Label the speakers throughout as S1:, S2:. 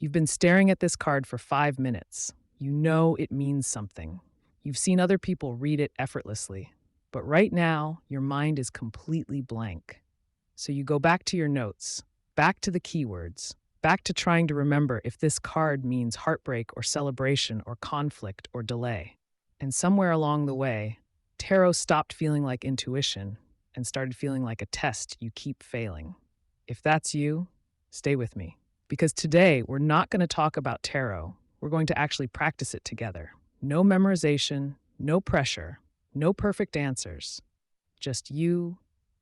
S1: You've been staring at this card for 5 minutes. You know it means something. You've seen other people read it effortlessly. But right now, your mind is completely blank. So you go back to your notes, back to the keywords, back to trying to remember if this card means heartbreak or celebration or conflict or delay. And somewhere along the way, tarot stopped feeling like intuition and started feeling like a test you keep failing. If that's you, stay with me. Because today, we're not going to talk about tarot. We're going to actually practice it together. No memorization, no pressure, no perfect answers. Just you,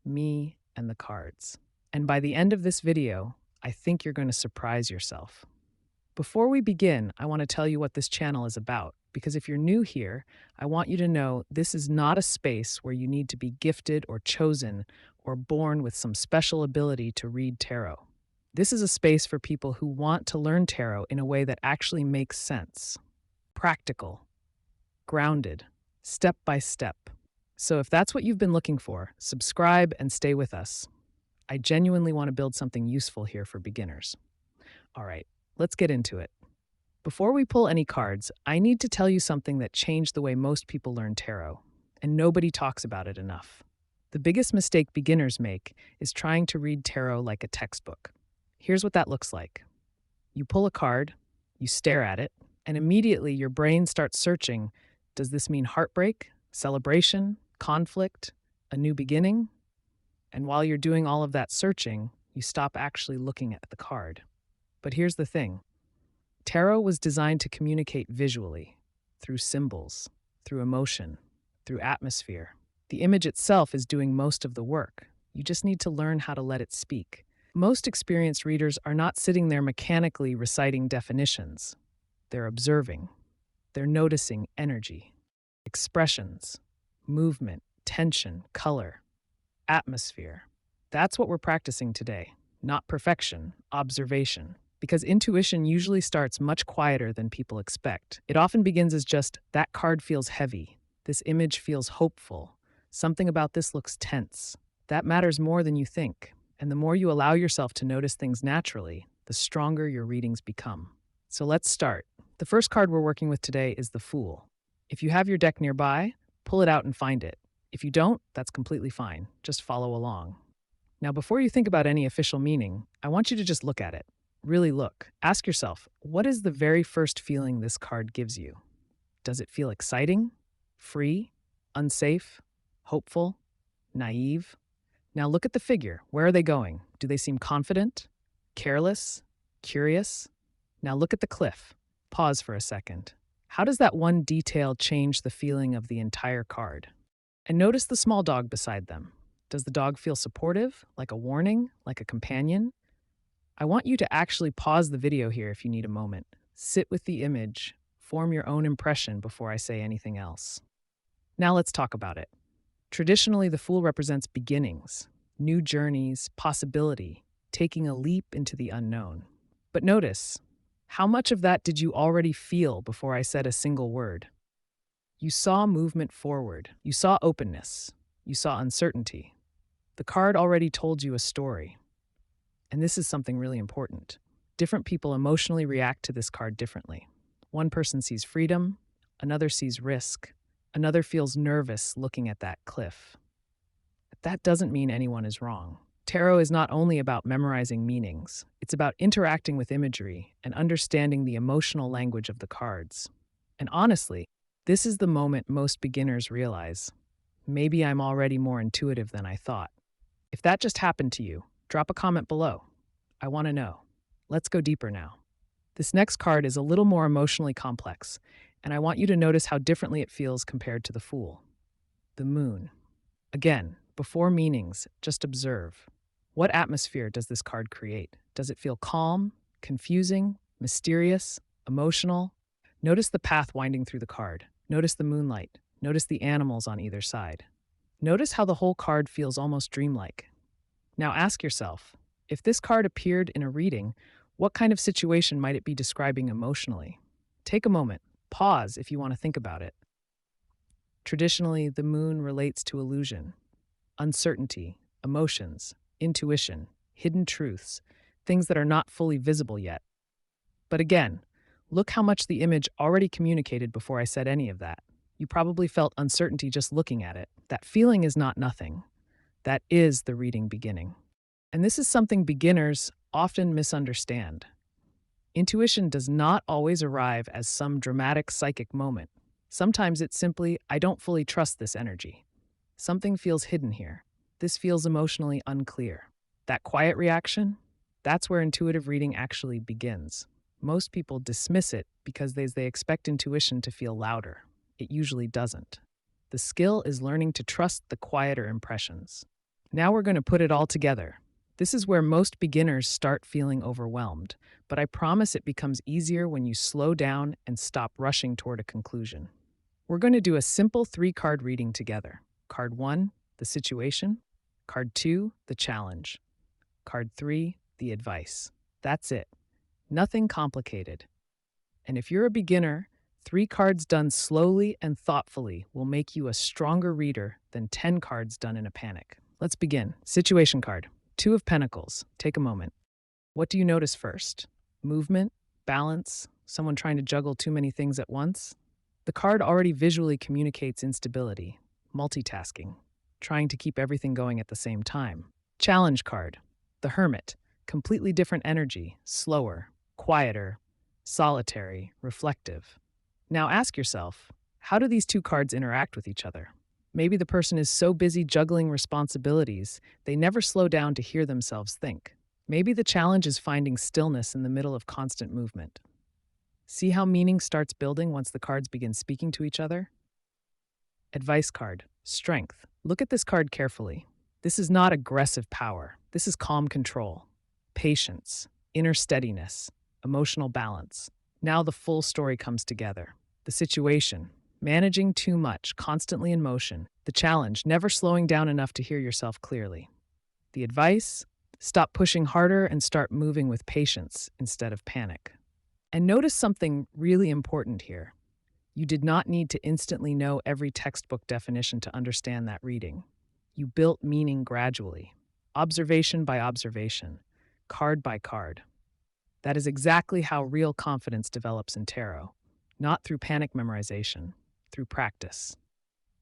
S1: me, and the cards. And by the end of this video, I think you're going to surprise yourself. Before we begin, I want to tell you what this channel is about, because if you're new here, I want you to know this is not a space where you need to be gifted or chosen or born with some special ability to read tarot. This is a space for people who want to learn tarot in a way that actually makes sense. Practical, grounded, step by step. So if that's what you've been looking for, subscribe and stay with us. I genuinely want to build something useful here for beginners. All right, let's get into it. Before we pull any cards, I need to tell you something that changed the way most people learn tarot, and nobody talks about it enough. The biggest mistake beginners make is trying to read tarot like a textbook. Here's what that looks like. You pull a card, you stare at it, and immediately your brain starts searching. Does this mean heartbreak, celebration, conflict, a new beginning? And while you're doing all of that searching, you stop actually looking at the card. But here's the thing. Tarot was designed to communicate visually, through symbols, through emotion, through atmosphere. The image itself is doing most of the work. You just need to learn how to let it speak. Most experienced readers are not sitting there mechanically reciting definitions. They're observing. They're noticing energy, expressions, movement, tension, color, atmosphere. That's what we're practicing today. Not perfection, observation. Because intuition usually starts much quieter than people expect. It often begins as just, that card feels heavy. This image feels hopeful. Something about this looks tense. That matters more than you think. And the more you allow yourself to notice things naturally, the stronger your readings become. So let's start. The first card we're working with today is the Fool. If you have your deck nearby, pull it out and find it. If you don't, that's completely fine. Just follow along. Now, before you think about any official meaning, I want you to just look at it. Really look. Ask yourself, what is the very first feeling this card gives you? Does it feel exciting, free, unsafe, hopeful, naive? Now look at the figure. Where are they going? Do they seem confident, careless, curious? Now look at the cliff. Pause for a second. How does that one detail change the feeling of the entire card? And notice the small dog beside them. Does the dog feel supportive, like a warning, like a companion? I want you to actually pause the video here if you need a moment. Sit with the image, form your own impression before I say anything else. Now let's talk about it. Traditionally, the Fool represents beginnings, new journeys, possibility, taking a leap into the unknown. But notice, how much of that did you already feel before I said a single word? You saw movement forward. You saw openness. You saw uncertainty. The card already told you a story. And this is something really important. Different people emotionally react to this card differently. One person sees freedom, another sees risk, another feels nervous looking at that cliff. But that doesn't mean anyone is wrong. Tarot is not only about memorizing meanings, it's about interacting with imagery and understanding the emotional language of the cards. And honestly, this is the moment most beginners realize, maybe I'm already more intuitive than I thought. If that just happened to you, drop a comment below. I want to know. Let's go deeper now. This next card is a little more emotionally complex, and I want you to notice how differently it feels compared to the Fool. The Moon. Again, before meanings, just observe. What atmosphere does this card create? Does it feel calm, confusing, mysterious, emotional? Notice the path winding through the card. Notice the moonlight. Notice the animals on either side. Notice how the whole card feels almost dreamlike. Now ask yourself, if this card appeared in a reading, what kind of situation might it be describing emotionally? Take a moment. Pause if you want to think about it. Traditionally, the moon relates to illusion, uncertainty, emotions, intuition, hidden truths, things that are not fully visible yet. But again, look how much the image already communicated before I said any of that. You probably felt uncertainty just looking at it. That feeling is not nothing. That is the reading beginning. And this is something beginners often misunderstand. Intuition does not always arrive as some dramatic psychic moment. Sometimes it's simply, I don't fully trust this energy. Something feels hidden here. This feels emotionally unclear. That quiet reaction, that's where intuitive reading actually begins. Most people dismiss it because they expect intuition to feel louder. It usually doesn't. The skill is learning to trust the quieter impressions. Now we're going to put it all together. This is where most beginners start feeling overwhelmed, but I promise it becomes easier when you slow down and stop rushing toward a conclusion. We're going to do a simple 3-card reading together. Card 1, the situation. Card 2, the challenge. Card 3, the advice. That's it. Nothing complicated. And if you're a beginner, 3 cards done slowly and thoughtfully will make you a stronger reader than 10 cards done in a panic. Let's begin. Situation card. 2 of Pentacles. Take a moment. What do you notice first? Movement? Balance? Someone trying to juggle too many things at once? The card already visually communicates instability, multitasking, trying to keep everything going at the same time. Challenge card. The Hermit. Completely different energy, slower, quieter, solitary, reflective. Now ask yourself, how do these 2 cards interact with each other? Maybe the person is so busy juggling responsibilities, they never slow down to hear themselves think. Maybe the challenge is finding stillness in the middle of constant movement. See how meaning starts building once the cards begin speaking to each other? Advice card, Strength. Look at this card carefully. This is not aggressive power. This is calm control, patience, inner steadiness, emotional balance. Now the full story comes together. The situation, managing too much, constantly in motion. The challenge, never slowing down enough to hear yourself clearly. The advice, stop pushing harder and start moving with patience instead of panic. And notice something really important here. You did not need to instantly know every textbook definition to understand that reading. You built meaning gradually, observation by observation, card by card. That is exactly how real confidence develops in tarot, not through panic memorization, through practice.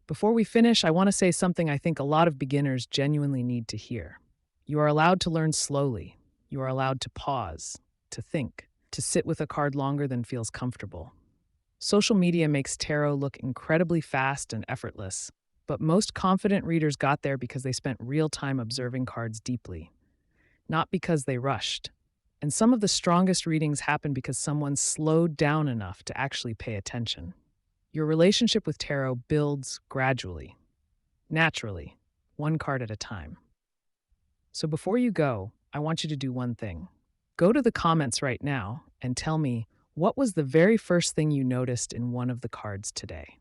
S1: Before we finish, I want to say something I think a lot of beginners genuinely need to hear. You are allowed to learn slowly. You are allowed to pause, to think, to sit with a card longer than feels comfortable. Social media makes tarot look incredibly fast and effortless, but most confident readers got there because they spent real time observing cards deeply, not because they rushed. And some of the strongest readings happen because someone slowed down enough to actually pay attention. Your relationship with tarot builds gradually, naturally, 1 card at a time. So before you go, I want you to do one thing. Go to the comments right now and tell me, what was the very first thing you noticed in one of the cards today?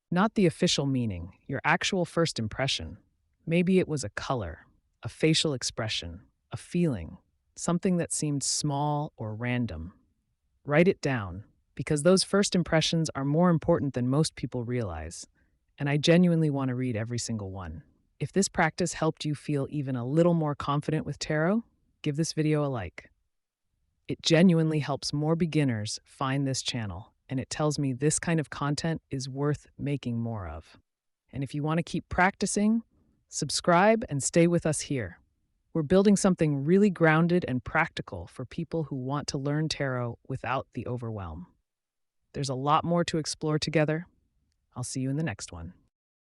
S1: Not the official meaning, your actual first impression. Maybe it was a color, a facial expression, a feeling, something that seemed small or random. Write it down, because those first impressions are more important than most people realize, and I genuinely want to read every single one. If this practice helped you feel even a little more confident with tarot, give this video a like. It genuinely helps more beginners find this channel, and it tells me this kind of content is worth making more of. And if you want to keep practicing, subscribe and stay with us here. We're building something really grounded and practical for people who want to learn tarot without the overwhelm. There's a lot more to explore together. I'll see you in the next one.